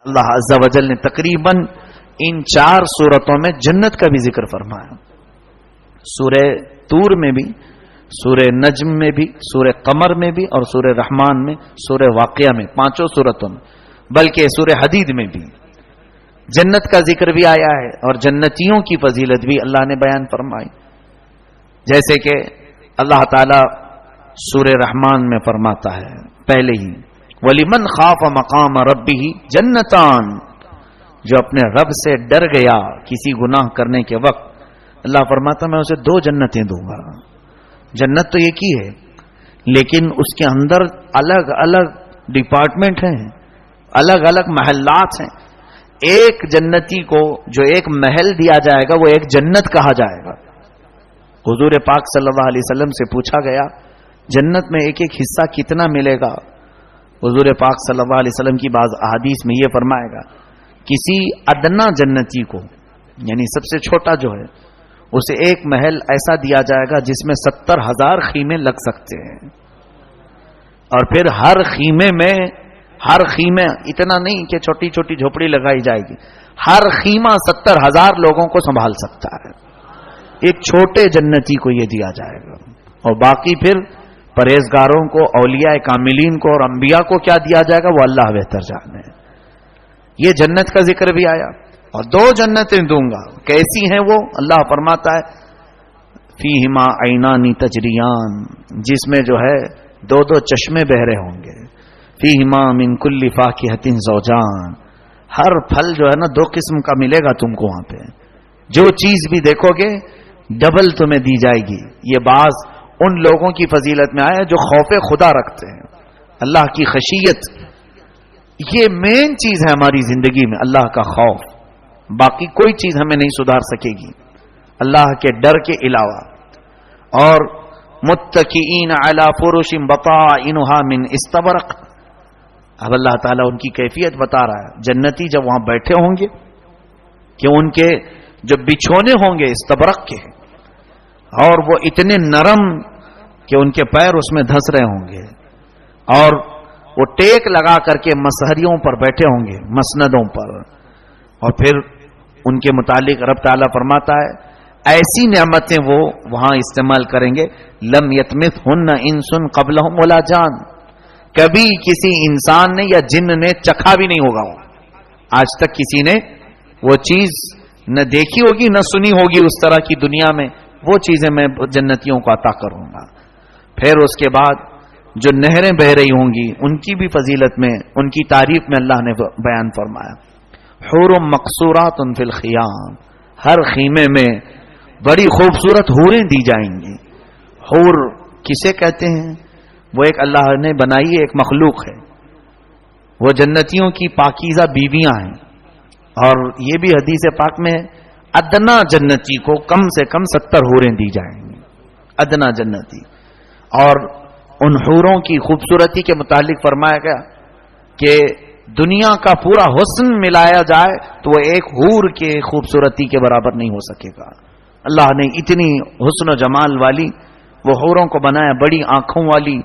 اللہ عز و جل نے تقریباً ان 4 سورتوں میں جنت کا بھی ذکر فرمایا. سورہ طور میں بھی، سورہ نجم میں بھی، سورہ قمر میں بھی، اور سورہ رحمان میں، سورہ واقعہ میں، 5 سورتوں میں، بلکہ سورہ حدید میں بھی جنت کا ذکر بھی آیا ہے اور جنتیوں کی فضیلت بھی اللہ نے بیان فرمائی. جیسے کہ اللہ تعالی سورہ رحمان میں فرماتا ہے پہلے ہی، وَلِمَنْ خَافَ مَقَامَ رَبِّهِ جَنَّتَانِ، جو اپنے رب سے ڈر گیا کسی گناہ کرنے کے وقت، اللہ فرماتا میں اسے 2 جنتیں دوں گا. جنت تو ایک ہی ہے لیکن اس کے اندر الگ الگ ڈپارٹمنٹ ہیں، الگ الگ محلات ہیں. ایک جنتی کو جو ایک محل دیا جائے گا وہ ایک جنت کہا جائے گا. حضور پاک صلی اللہ علیہ وسلم سے پوچھا گیا جنت میں ایک ایک حصہ کتنا ملے گا؟ حضور پاک صلی اللہ علیہ وسلم کی بعض احادیث میں یہ فرمائے گا کسی ادنا جنتی کو، یعنی سب سے چھوٹا جو ہے، اسے ایک محل ایسا دیا جائے گا جس میں 70,000 خیمے لگ سکتے ہیں. اور پھر ہر خیمے اتنا نہیں کہ چھوٹی چھوٹی جھوپڑی لگائی جائے گی، ہر خیمہ 70,000 لوگوں کو سنبھال سکتا ہے. ایک چھوٹے جنتی کو یہ دیا جائے گا. اور باقی پھر پرہیزگاروں کو، اولیاء کاملین کو اور انبیاء کو کیا دیا جائے گا وہ اللہ بہتر جانے. یہ جنت کا ذکر بھی آیا. اور 2 جنتیں دوں گا. کیسی ہیں وہ؟ اللہ فرماتا ہے فیہما عینان تجریان، جس میں جو ہے 2 چشمے بہ رہے ہوں گے. فیہما من کل فاکہۃ زوجان، ہر پھل جو ہے نا 2 قسم کا ملے گا تم کو وہاں پہ. جو چیز بھی دیکھو گے ڈبل تمہیں دی جائے گی. یہ بعض ان لوگوں کی فضیلت میں آیا جو خوف خدا رکھتے ہیں، اللہ کی خشیت. یہ مین چیز ہے ہماری زندگی میں، اللہ کا خوف. باقی کوئی چیز ہمیں نہیں سدھار سکے گی اللہ کے ڈر کے علاوہ. اور متکئین علی فرش بطائنها من استبرق، اب اللہ تعالیٰ ان کی کیفیت بتا رہا ہے. جنتی جب وہاں بیٹھے ہوں گے کہ ان کے جو بچھونے ہوں گے استبرق کے، اور وہ اتنے نرم کہ ان کے پیر اس میں دھس رہے ہوں گے، اور وہ ٹیک لگا کر کے مسہریوں پر بیٹھے ہوں گے، مسندوں پر. اور پھر ان کے متعلق رب تعالیٰ فرماتا ہے ایسی نعمتیں وہ وہاں استعمال کریں گے لم یتمثہن انس قبلہم ولا جان، کبھی کسی انسان نے یا جن نے چکھا بھی نہیں ہوگا. آج تک کسی نے وہ چیز نہ دیکھی ہوگی نہ سنی ہوگی اس طرح کی دنیا میں. وہ چیزیں میں جنتیوں کو عطا کروں گا. پھر اس کے بعد جو نہریں بہ رہی ہوں گی ان کی بھی فضیلت میں، ان کی تعریف میں اللہ نے بیان فرمایا حور مقصورات فی الخیام، ہر خیمے میں بڑی خوبصورت حوریں دی جائیں گی. حور کسے کہتے ہیں؟ وہ ایک اللہ نے بنائی ایک مخلوق ہے، وہ جنتیوں کی پاکیزہ بیویاں ہیں. اور یہ بھی حدیث پاک میں ادنا جنتی کو کم سے کم 70 حوریں دی جائیں گی، ادنا جنتی. اور ان حوروں کی خوبصورتی کے متعلق فرمایا گیا کہ دنیا کا پورا حسن ملایا جائے تو وہ ایک حور کے خوبصورتی کے برابر نہیں ہو سکے گا. اللہ نے اتنی حسن و جمال والی وہ حوروں کو بنایا، بڑی آنکھوں والی،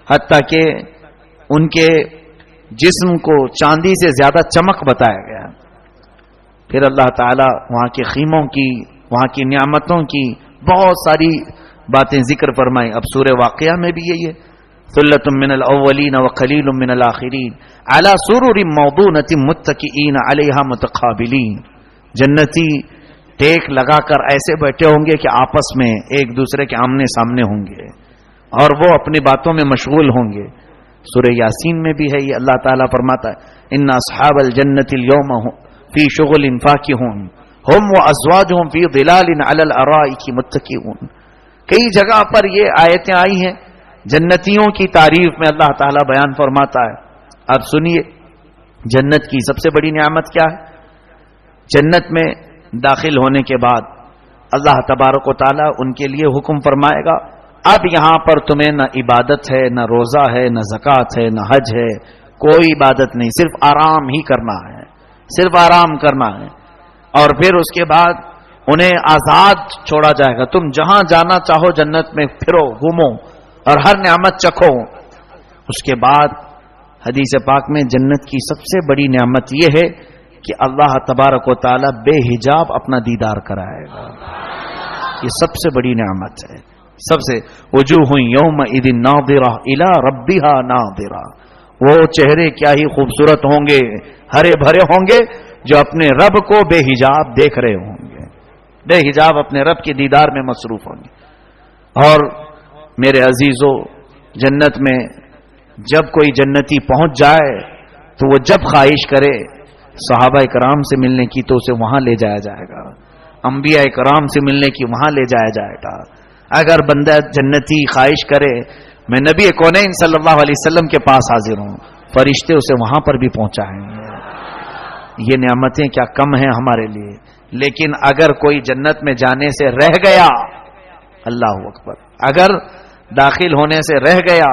حتیٰ کہ ان کے جسم کو چاندی سے زیادہ چمک بتایا گیا. پھر اللہ تعالیٰ وہاں کے خیموں کی، وہاں کی نعمتوں کی بہت ساری باتیں ذکر فرمائیں. اب سورہ واقعہ میں بھی یہی ہے ثلۃ من الاولین وقلیل من الآخرین علی سرر موضونۃ متکئین علیہا متقابلین. جنتی ٹیک لگا کر ایسے بیٹھے ہوں گے کہ آپس میں ایک دوسرے کے آمنے سامنے ہوں گے اور وہ اپنی باتوں میں مشغول ہوں گے. سورہ یاسین میں بھی ہے یہ. اللہ تعالیٰ فرماتا ہے ان اصحاب الجنۃ اليوم فی شغل فاکہون ہم وازواجہم فی ظلال علی الارائک متکئون. کئی جگہ پر یہ آیتیں آئی ہیں جنتیوں کی تعریف میں. اللہ تعالیٰ بیان فرماتا ہے. اب سنیے جنت کی سب سے بڑی نعمت کیا ہے. جنت میں داخل ہونے کے بعد اللہ تبارک و تعالیٰ ان کے لیے حکم فرمائے گا اب یہاں پر تمہیں نہ عبادت ہے، نہ روزہ ہے، نہ زکوٰۃ ہے، نہ حج ہے، کوئی عبادت نہیں، صرف آرام ہی کرنا ہے، صرف آرام کرنا ہے. اور پھر اس کے بعد انہیں آزاد چھوڑا جائے گا. تم جہاں جانا چاہو جنت میں پھرو، گھومو اور ہر نعمت چکھو. اس کے بعد حدیث پاک میں جنت کی سب سے بڑی نعمت یہ ہے کہ اللہ تبارک و تعالی بے حجاب اپنا دیدار کرائے گا. یہ سب سے بڑی نعمت ہے. سب سے وجوہ یومئذ ناظرہ الی ربہا ناظرہ، وہ چہرے کیا ہی خوبصورت ہوں گے، ہرے بھرے ہوں گے، جو اپنے رب کو بے حجاب دیکھ رہے ہوں گے، بے حجاب اپنے رب کے دیدار میں مصروف ہوں گے. اور میرے عزیزو، جنت میں جب کوئی جنتی پہنچ جائے تو وہ جب خواہش کرے صحابہ کرام سے ملنے کی تو اسے وہاں لے جایا جائے گا، انبیاء کرام سے ملنے کی وہاں لے جایا جائے گا. اگر بندہ جنتی خواہش کرے میں نبی کونین صلی اللہ علیہ وسلم کے پاس حاضر ہوں، فرشتے اسے وہاں پر بھی پہنچائیں گے. یہ نعمتیں کیا کم ہیں ہمارے لیے؟ لیکن اگر کوئی جنت میں جانے سے رہ گیا، اللہ اکبر، اگر داخل ہونے سے رہ گیا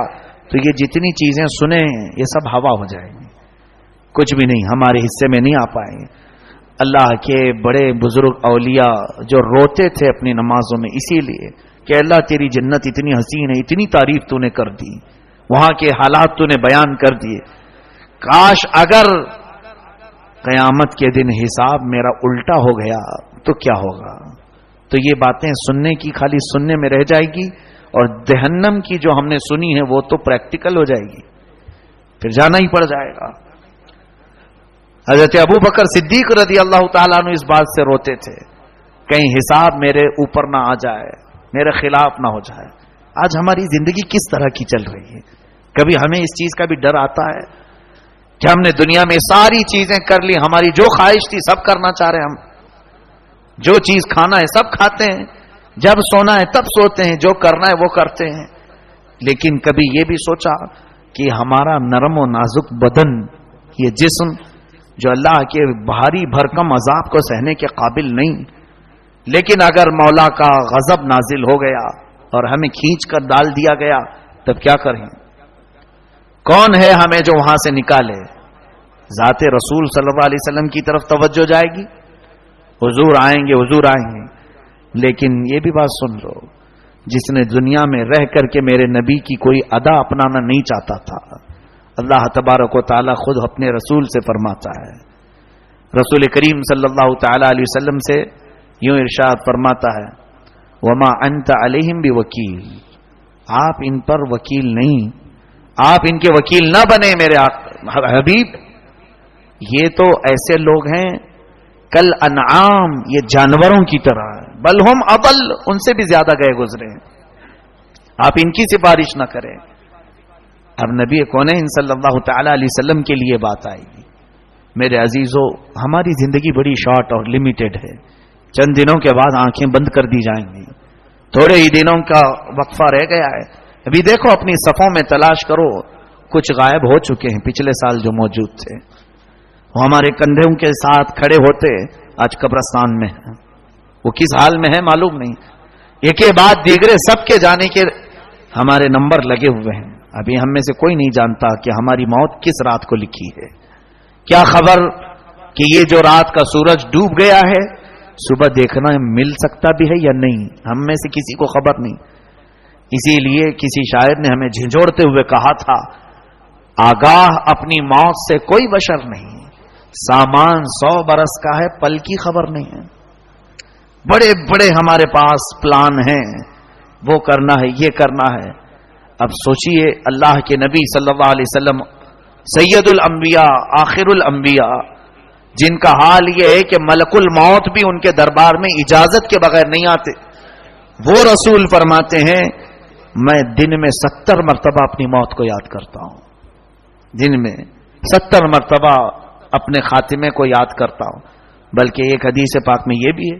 تو یہ جتنی چیزیں سنے ہیں یہ سب ہوا ہو جائیں گی، کچھ بھی نہیں، ہمارے حصے میں نہیں آ پائیں گے. اللہ کے بڑے بزرگ اولیاء جو روتے تھے اپنی نمازوں میں اسی لیے کہ اللہ تیری جنت اتنی حسین ہے، اتنی تعریف تو نے کر دی، وہاں کے حالات تو نے بیان کر دیے، کاش اگر قیامت کے دن حساب میرا الٹا ہو گیا تو کیا ہوگا. تو یہ باتیں سننے کی خالی سننے میں رہ جائے گی، اور جہنم کی جو ہم نے سنی ہے وہ تو پریکٹیکل ہو جائے گی، پھر جانا ہی پڑ جائے گا. حضرت ابو بکر صدیق رضی اللہ تعالیٰ عنہ اس بات سے روتے تھے کہیں حساب میرے اوپر نہ آ جائے، میرے خلاف نہ ہو جائے. آج ہماری زندگی کس طرح کی چل رہی ہے؟ کبھی ہمیں اس چیز کا بھی ڈر آتا ہے کہ ہم نے دنیا میں ساری چیزیں کر لی، ہماری جو خواہش تھی سب کرنا چاہ رہے ہیں، ہم جو چیز کھانا ہے سب کھاتے ہیں، جب سونا ہے تب سوتے ہیں، جو کرنا ہے وہ کرتے ہیں. لیکن کبھی یہ بھی سوچا کہ ہمارا نرم و نازک بدن، یہ جسم جو اللہ کے بھاری بھرکم عذاب کو سہنے کے قابل نہیں، لیکن اگر مولا کا غضب نازل ہو گیا اور ہمیں کھینچ کر ڈال دیا گیا تب کیا کریں؟ کون ہے ہمیں جو وہاں سے نکالے؟ ذات رسول صلی اللہ علیہ وسلم کی طرف توجہ جائے گی، حضور آئیں گے، حضور آئیں گے. لیکن یہ بھی بات سن لو، جس نے دنیا میں رہ کر کے میرے نبی کی کوئی ادا اپنانا نہیں چاہتا تھا، اللہ تبارک و تعالی خود اپنے رسول سے فرماتا ہے. رسول کریم صلی اللہ تعالی علیہ وسلم سے یوں ارشاد فرماتا ہے، وما انت علیہم بوکیل، آپ ان پر وکیل نہیں، آپ ان کے وکیل نہ بنے میرے حبیب. یہ تو ایسے لوگ ہیں کل انعام، یہ جانوروں کی طرح ہے، بل ہم اضل، ان سے بھی زیادہ گئے گزرے ہیں، آپ ان کی سفارش نہ کریں. اب نبی کونین صلی اللہ تعالی علیہ وسلم کے لیے بات آئے گی. میرے عزیزو، ہماری زندگی بڑی شارٹ اور لمیٹڈ ہے، چند دنوں کے بعد آنکھیں بند کر دی جائیں گی، تھوڑے ہی دنوں کا وقفہ رہ گیا ہے. ابھی دیکھو اپنی صفوں میں تلاش کرو، کچھ غائب ہو چکے ہیں پچھلے سال جو موجود تھے، وہ ہمارے کندھوں کے ساتھ کھڑے ہوتے آج قبرستان میں ہیں، وہ کس حال میں ہے معلوم نہیں. ایک کے بعد دیگرے سب کے جانے کے ہمارے نمبر لگے ہوئے ہیں. ابھی ہم میں سے کوئی نہیں جانتا کہ ہماری موت کس رات کو لکھی ہے. کیا خبر کہ یہ جو رات کا سورج ڈوب گیا ہے صبح دیکھنا مل سکتا بھی ہے یا نہیں، ہم میں سے کسی کو خبر نہیں. اسی لیے کسی شاعر نے ہمیں جھنجھوڑتے ہوئے کہا تھا، آگاہ اپنی موت سے کوئی بشر نہیں، سامان 100 برس کا ہے، پل کی خبر نہیں ہے. بڑے بڑے ہمارے پاس پلان ہیں، وہ کرنا ہے، یہ کرنا ہے. اب سوچئے اللہ کے نبی صلی اللہ علیہ وسلم سید الانبیاء، آخر الانبیاء، جن کا حال یہ ہے کہ ملک الموت بھی ان کے دربار میں اجازت کے بغیر نہیں آتے، وہ رسول فرماتے ہیں میں دن میں 70 مرتبہ اپنی موت کو یاد کرتا ہوں، دن میں 70 مرتبہ اپنے خاتمے کو یاد کرتا ہوں. بلکہ ایک حدیث پاک میں یہ بھی ہے،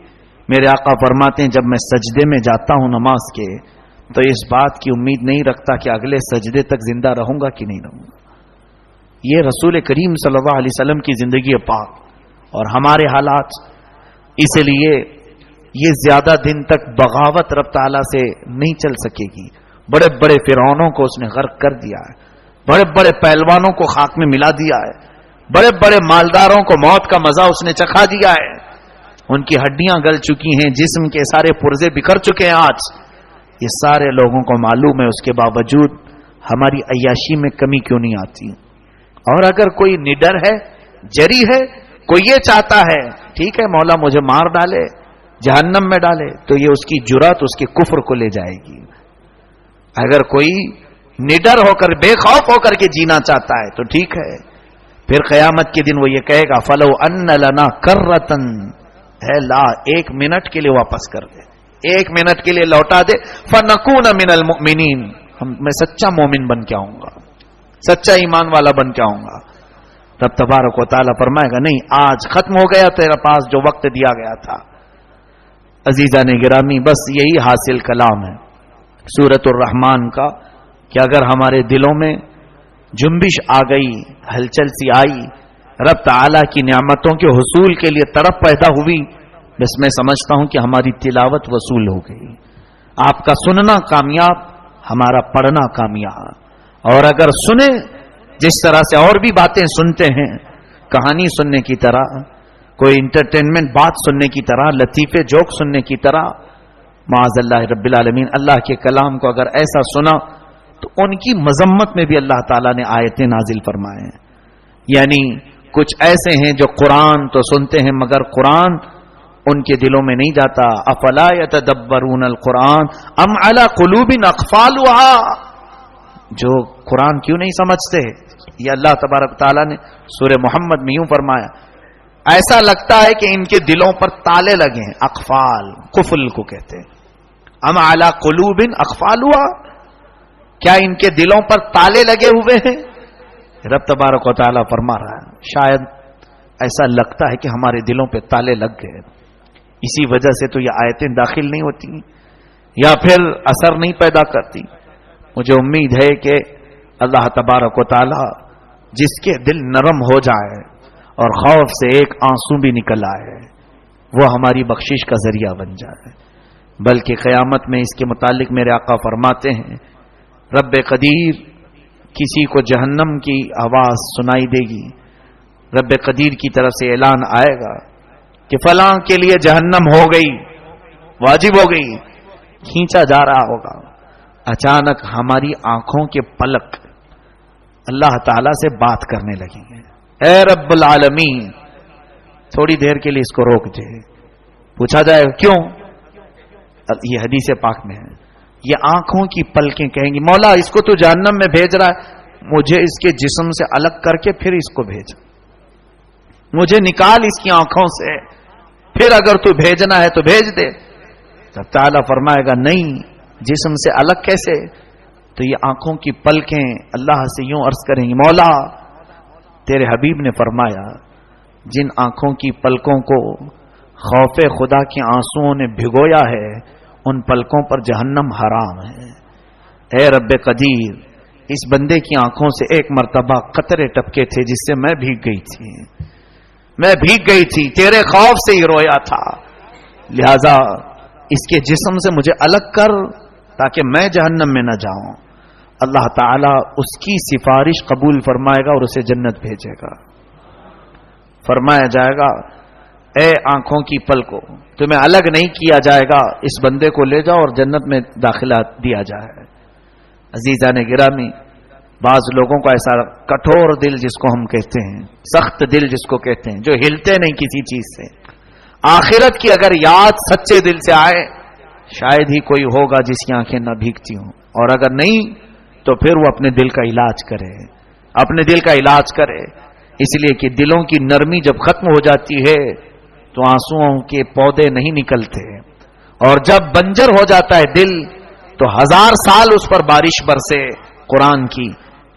میرے آقا فرماتے ہیں جب میں سجدے میں جاتا ہوں نماز کے تو اس بات کی امید نہیں رکھتا کہ اگلے سجدے تک زندہ رہوں گا کہ نہیں رہوں گا. یہ رسول کریم صلی اللہ علیہ وسلم کی زندگی پاک اور ہمارے حالات. اس لیے یہ زیادہ دن تک بغاوت رب تعالیٰ سے نہیں چل سکے گی. بڑے بڑے فرعونوں کو اس نے غرق کر دیا ہے، بڑے بڑے پہلوانوں کو خاک میں ملا دیا ہے، بڑے بڑے مالداروں کو موت کا مزہ اس نے چکھا دیا ہے. ان کی ہڈیاں گل چکی ہیں، جسم کے سارے پرزے بکھر چکے ہیں. آج یہ سارے لوگوں کو معلوم ہے، اس کے باوجود ہماری عیاشی میں کمی کیوں نہیں آتی؟ اور اگر کوئی نڈر ہے، جری ہے، کوئی یہ چاہتا ہے ٹھیک ہے مولا مجھے مار ڈالے، جہنم میں ڈالے، تو یہ اس کی جرات اس کے کفر کو لے جائے گی۔ اگر کوئی نڈر ہو کر بے خوف ہو کر کے جینا چاہتا ہے تو ٹھیک ہے، پھر قیامت کے دن وہ یہ کہے گا فلو ان لنا کرتن، ہے لا ایک منٹ کے لیے واپس کر دے، ایک منٹ کے لیے لوٹا دے، فنکون من المؤمنین، میں سچا مومن بن کے آؤں گا، سچا ایمان والا بن کے آؤں گا۔ رب تبارک و تعالیٰ فرمائے گا نہیں، آج ختم ہو گیا تیرا پاس جو وقت دیا گیا تھا۔ عزیزان گرامی، بس یہی حاصل کلام ہے سورۃ الرحمن کا کہ اگر ہمارے دلوں میں جنبش آ گئی، ہلچل سی آئی، رب تعالیٰ کی نعمتوں کے حصول کے لیے طرف پیدا ہوئی، بس میں سمجھتا ہوں کہ ہماری تلاوت وصول ہو گئی۔ آپ کا سننا کامیاب، ہمارا پڑھنا کامیاب۔ اور اگر سنیں جس طرح سے اور بھی باتیں سنتے ہیں، کہانی سننے کی طرح، کوئی انٹرٹینمنٹ بات سننے کی طرح، لطیفے جوک سننے کی طرح، معاذ اللہ رب العالمین اللہ کے کلام کو اگر ایسا سنا تو ان کی مذمت میں بھی اللہ تعالیٰ نے آیتیں نازل فرمائے ہیں۔ یعنی کچھ ایسے ہیں جو قرآن تو سنتے ہیں مگر قرآن ان کے دلوں میں نہیں جاتا۔ افلا یتدبرون القرآن ام علی قلوب اقفالها، جو قرآن کیوں نہیں سمجھتے؟ یہ اللہ تبارک تعالیٰ نے سورہ محمد میں یوں فرمایا، ایسا لگتا ہے کہ ان کے دلوں پر تالے لگے ہیں، اقفال قفل کو کہتے ہیں۔ ام علی قلوب اقفالها، کیا ان کے دلوں پر تالے لگے ہوئے ہیں؟ رب تبارک و تعالیٰ فرما رہا ہے شاید ایسا لگتا ہے کہ ہمارے دلوں پہ تالے لگ گئے، اسی وجہ سے تو یہ آیتیں داخل نہیں ہوتی یا پھر اثر نہیں پیدا کرتی۔ مجھے امید ہے کہ اللہ تبارک و تعالیٰ جس کے دل نرم ہو جائے اور خوف سے ایک آنسو بھی نکل آئے، وہ ہماری بخشش کا ذریعہ بن جائے۔ بلکہ قیامت میں اس کے متعلق میرے آقا فرماتے ہیں رب قدیر کسی کو جہنم کی آواز سنائی دے گی، رب قدیر کی طرف سے اعلان آئے گا کہ فلاں کے لیے جہنم ہو گئی، واجب ہو گئی، کھینچا جا رہا ہوگا۔ اچانک ہماری آنکھوں کے پلک اللہ تعالی سے بات کرنے لگیں گے، اے رب العالمین تھوڑی دیر کے لیے اس کو روک دے۔ پوچھا جائے کیوں؟ یہ حدیث پاک میں ہے، یہ آنکھوں کی پلکیں کہیں گی مولا اس کو تو جہنم میں بھیج رہا ہے، مجھے اس کے جسم سے الگ کر کے پھر اس کو بھیج، مجھے نکال اس کی آنکھوں سے، پھر اگر تو بھیجنا ہے تو بھیج دے۔ تب تعالیٰ فرمائے گا نہیں، جسم سے الگ کیسے؟ تو یہ آنکھوں کی پلکیں اللہ سے یوں عرض کریں گی مولا تیرے حبیب نے فرمایا جن آنکھوں کی پلکوں کو خوف خدا کے آنسوؤں نے بھگویا ہے ان پلکوں پر جہنم حرام ہے۔ اے رب قدیر اس بندے کی آنکھوں سے ایک مرتبہ قطرے ٹپکے تھے جس سے میں بھیگ گئی تھی، میں بھیگ گئی تھی، تیرے خوف سے ہی رویا تھا، لہذا اس کے جسم سے مجھے الگ کر تاکہ میں جہنم میں نہ جاؤں۔ اللہ تعالیٰ اس کی سفارش قبول فرمائے گا اور اسے جنت بھیجے گا۔ فرمایا جائے گا اے آنکھوں کی پلکوں تمہیں الگ نہیں کیا جائے گا، اس بندے کو لے جاؤ اور جنت میں داخلہ دیا جائے۔ عزیزان گرامی، بعض لوگوں کو ایسا کٹھور دل جس کو ہم کہتے ہیں، سخت دل جس کو کہتے ہیں، جو ہلتے نہیں کسی چیز سے، آخرت کی اگر یاد سچے دل سے آئے شاید ہی کوئی ہوگا جس کی آنکھیں نہ بھیگتی ہوں، اور اگر نہیں تو پھر وہ اپنے دل کا علاج کرے، اپنے دل کا علاج کرے، اس لیے کہ دلوں کی نرمی جب ختم ہو جاتی ہے تو آنسوؤں کے پودے نہیں نکلتے، اور جب بنجر ہو جاتا ہے دل تو 1000 سال اس پر بارش برسے قرآن کی،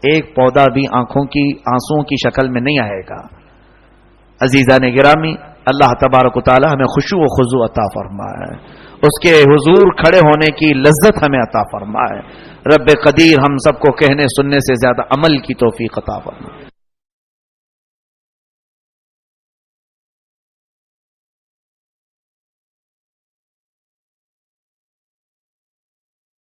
ایک پودا بھی آنکھوں کی آنسوؤں کی شکل میں نہیں آئے گا۔ عزیزان گرامی، اللہ تبارک و تعالی ہمیں خشوع و خضوع عطا فرمائے، اس کے حضور کھڑے ہونے کی لذت ہمیں عطا فرمائے۔ رب قدیر ہم سب کو کہنے سننے سے زیادہ عمل کی توفیق عطا فرمائے۔